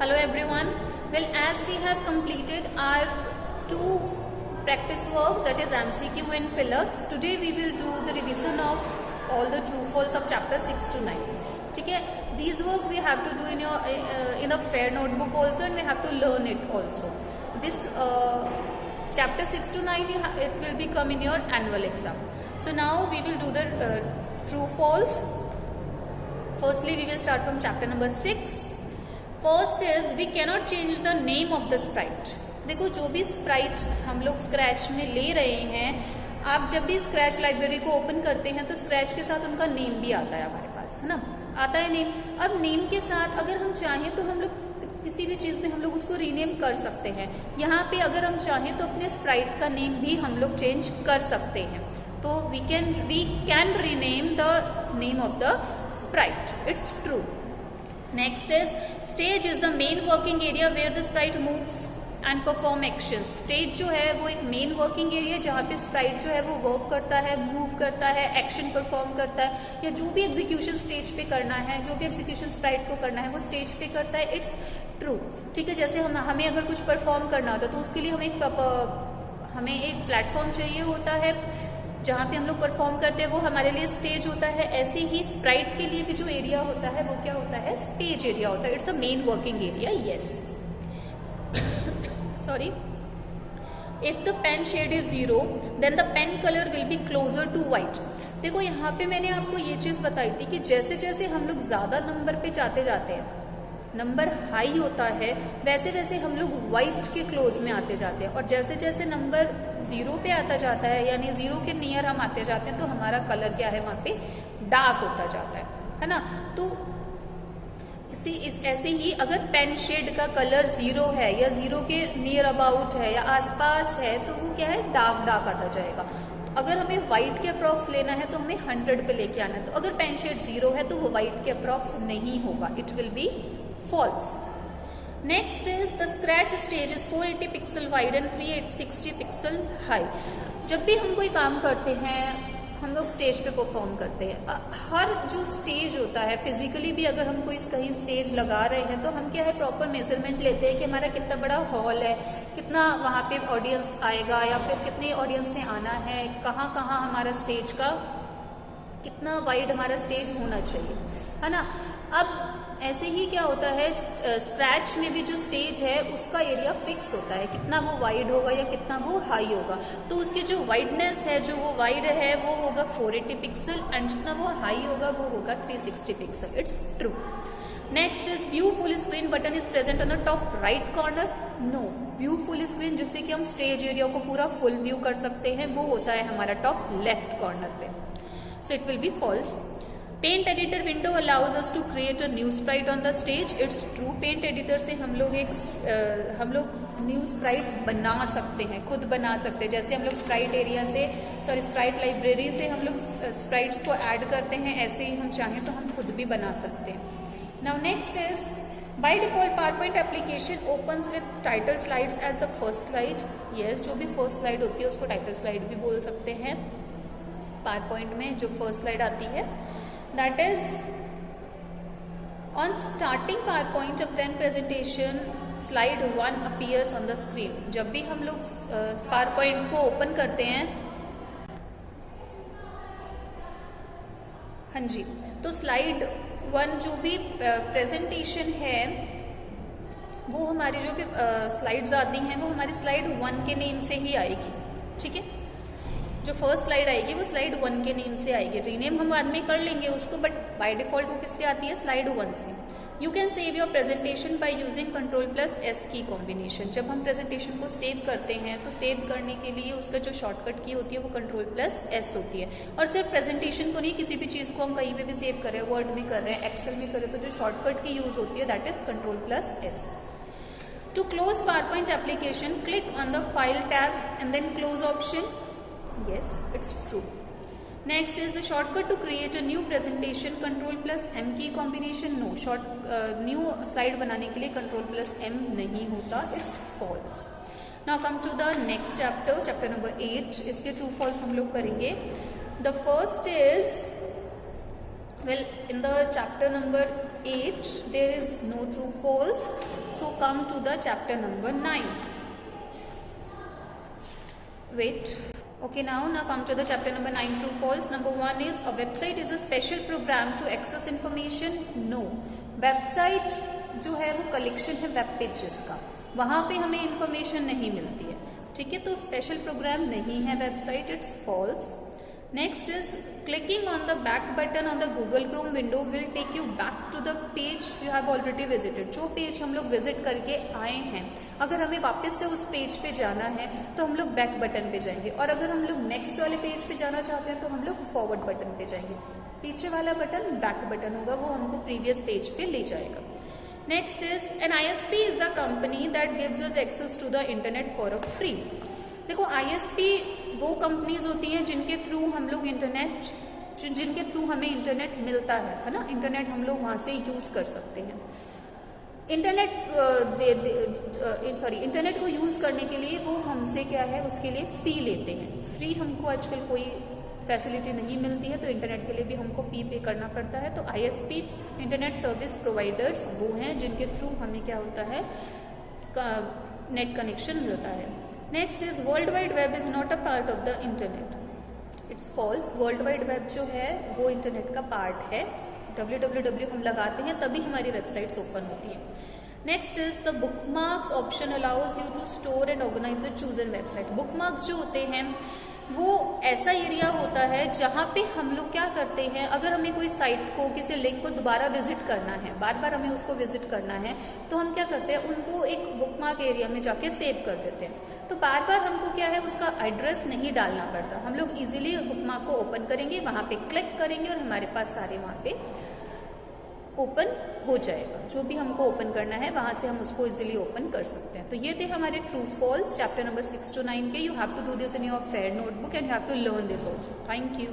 Hello everyone. Well, as we have completed our two practice works, that is MCQ and fillers, today we will do the revision of all the true false of chapter 6 to 9. ठीक है, these work we have to do in your in a fair notebook also, and we have to learn it also. This chapter 6 to 9 it will be come in your annual exam. So now we will do the true false. Firstly, we will start from chapter number 6. First is we cannot change the name of the sprite. देखो, जो भी Sprite हम लोग scratch में ले रहे हैं, आप जब भी स्क्रैच लाइब्रेरी को ओपन करते हैं तो स्क्रैच के साथ उनका नेम भी आता है हमारे पास, है ना, आता है नेम। अब नेम के साथ अगर हम चाहें तो हम लोग किसी भी चीज में हम लोग उसको रीनेम कर सकते हैं। यहाँ पे अगर हम चाहें तो अपने स्प्राइट का नेम भी हम लोग चेंज कर सकते हैं। तो we can rename the name of the sprite. It's true. Next is stage is the main working area where the sprite moves and perform actions. Stage जो है वो एक मेन वर्किंग एरिया है जहाँ पे स्प्राइट जो है वो वर्क करता है, मूव करता है, एक्शन परफॉर्म करता है, या जो भी एग्जीक्यूशन स्टेज पे करना है, जो भी एग्जीक्यूशन स्प्राइट को करना है वो स्टेज पे करता है। It's true. ठीक है, जैसे हमें अगर कुछ परफॉर्म करना होता है तो उसके लिए हमें एक प्लेटफॉर्म चाहिए होता है जहाँ पे हम लोग परफॉर्म करते हैं, वो हमारे लिए स्टेज होता है। ऐसे ही स्प्राइट के लिए भी जो एरिया होता है वो क्या होता है, स्टेज एरिया होता है। It's a main working area. Yes, sorry. If the pen shade is 0 then the pen colour will be closer to white. देखो, यहाँ पे मैंने आपको ये चीज बताई थी कि जैसे जैसे हम लोग ज्यादा नंबर पे जाते जाते हैं, नंबर हाई होता है, वैसे वैसे हम लोग व्हाइट के क्लोज में आते जाते हैं, और जैसे जैसे नंबर 0 पे आता जाता है, यानी 0 के नियर हम आते जाते हैं, तो हमारा कलर क्या है, वहां पे डार्क होता जाता है ना। तो ऐसे ही अगर पेन शेड का कलर 0 है या 0 के नियर अबाउट है या आसपास है, तो वो क्या है, डार्क डार्क आता जाएगा। अगर हमें व्हाइट के अप्रॉक्स लेना है तो हमें 100 पे लेके आना है। तो अगर पेन शेड 0 है तो वो व्हाइट के अप्रॉक्स नहीं होगा, it will B false. Next is the scratch stage is 480 pixel wide and 360 pixel high. जब भी हम कोई काम करते हैं, हम लोग स्टेज पे परफॉर्म करते हैं। हर जो स्टेज होता है, फिजिकली भी अगर हम कोई कहीं स्टेज लगा रहे हैं तो हम क्या है, प्रॉपर मेजरमेंट लेते हैं कि हमारा कितना बड़ा हॉल है, कितना वहाँ पे ऑडियंस आएगा, या फिर कितने ऑडियंस ने आना है, कहाँ कहाँ हमारा स्टेज का कितना वाइड हमारा स्टेज होना चाहिए, है ना। अब ऐसे ही क्या होता है, स्क्रैच में भी जो स्टेज है उसका एरिया फिक्स होता है, कितना वो वाइड होगा या कितना वो हाई होगा। तो उसकी जो वाइडनेस है, जो वो वाइड है, वो होगा 480 पिक्सल, एंड जितना वो हाई होगा वो होगा 360 pixel. It's true. Next is view full screen button is present on the top right corner. No, view full screen जिससे कि हम स्टेज एरिया को पूरा फुल व्यू कर सकते हैं, वो होता है हमारा टॉप लेफ्ट कॉर्नर पे। So it will be false. Paint editor window allows us to create a new sprite on the stage. It's true. Paint editor से हम लोग न्यू स्प्राइट बना सकते हैं, खुद बना सकते हैं। जैसे हम लोग स्प्राइट लाइब्रेरी से हम लोग स्प्राइट्स को ऐड करते हैं, ऐसे ही हम चाहें तो हम खुद भी बना सकते हैं। Now next is by default PowerPoint application opens with title slides as the first slide. Yes, जो भी फर्स्ट स्लाइड होती है उसको टाइटल स्लाइड भी बोल सकते हैं। पावरपॉइंट में जो फर्स्ट स्लाइड आती है, that is on starting PowerPoint of then presentation slide 1 appears on the screen. जब भी हम लोग PowerPoint को ओपन करते हैं, हाँ जी, तो स्लाइड 1 जो भी प्रेजेंटेशन है, वो हमारी जो भी स्लाइड्स आती हैं वो हमारी स्लाइड 1 के नेम से ही आएगी। ठीक है, जो फर्स्ट स्लाइड आएगी वो स्लाइड 1 के नेम से आएगी। रीनेम हम बाद में कर लेंगे उसको, बट बाय डिफॉल्ट वो किससे आती है, स्लाइड 1 से। You can save your presentation by using Ctrl+S की कॉम्बिनेशन। जब हम प्रेजेंटेशन को सेव करते हैं तो सेव करने के लिए उसका जो शॉर्टकट की होती है वो Ctrl+S होती है। और सिर्फ प्रेजेंटेशन को नहीं, किसी भी चीज को हम कहीं पे भी सेव कर रहे हैं, वर्ड में कर रहे हैं, एक्सेल में कर रहे हैं, तो जो शॉर्टकट की यूज होती है that is Ctrl+S। To close PowerPoint application click on the file tab and then close option. Yes, it's true. Next is the shortcut to create a new presentation, Ctrl+M की combination. No, new slide बनाने के लिए Ctrl+M नहीं होता, it's false. Now come to the next chapter, chapter number 8. इसके true false हम लोग करेंगे. The first is, well, in the chapter number 8 there is no true false. come to the chapter number 9. Wait. Okay, now come to the chapter number 9, true false. Number 1 is, a website is a special program to access information. No. Website जो है वो collection है web pages का, वहां पे हमें information नहीं मिलती है, ठीक है, तो स्पेशल प्रोग्राम नहीं है website, it's false. Next is, clicking on the back button on the Google Chrome window will take you back to the page you have already visited. जो पेज हम लोग विजिट करके आए हैं, अगर हमें वापस से उस पेज पे जाना है तो हम लोग बैक बटन पे जाएंगे, और अगर हम लोग नेक्स्ट वाले पेज पे जाना चाहते हैं तो हम लोग फॉरवर्ड बटन पे जाएंगे. पीछे वाला बटन बैक बटन होगा, वो हमको प्रीवियस पेज पे ले जाएगा. Next is, an ISP is the company that gives us access to the internet for a free. देखो, ISP वो कंपनीज होती हैं जिनके थ्रू हम लोग जिनके थ्रू हमें इंटरनेट मिलता है ना, इंटरनेट हम लोग वहां से यूज कर सकते हैं. इंटरनेट को यूज करने के लिए वो हमसे क्या है, उसके लिए फी लेते हैं. फ्री हमको आजकल कोई फैसिलिटी नहीं मिलती है, तो इंटरनेट के लिए भी हमको फी पे करना पड़ता है. तो ISP इंटरनेट सर्विस प्रोवाइडर्स वो हैं जिनके थ्रू हमें क्या होता है, नेट कनेक्शन मिलता है. Next is, world wide web is not a part of the internet. It's false. World wide web जो है वो इंटरनेट का पार्ट है. www हम लगाते हैं तभी हमारी वेबसाइट्स ओपन होती है. Next is, the bookmarks option allows you to store and organise the chosen website. Bookmarks जो होते हैं वो ऐसा एरिया होता है जहाँ पे हम लोग क्या करते हैं, अगर हमें कोई साइट को, किसी लिंक को दोबारा विजिट करना है, बार बार हमें उसको विजिट करना है, तो हम क्या करते हैं, उनको एक बुकमार्क एरिया में जाके सेव कर देते हैं. तो बार बार हमको क्या है, उसका एड्रेस नहीं डालना पड़ता. हम लोग इजीली बुकमार्क को ओपन करेंगे, वहां पे क्लिक करेंगे और हमारे पास सारे वहां पे ओपन हो जाएगा. जो भी हमको ओपन करना है वहां से हम उसको इजीली ओपन कर सकते हैं. तो ये थे हमारे true false chapter number 6 to 9 के. You have to do this in your fair notebook and you have to learn this also. Thank you.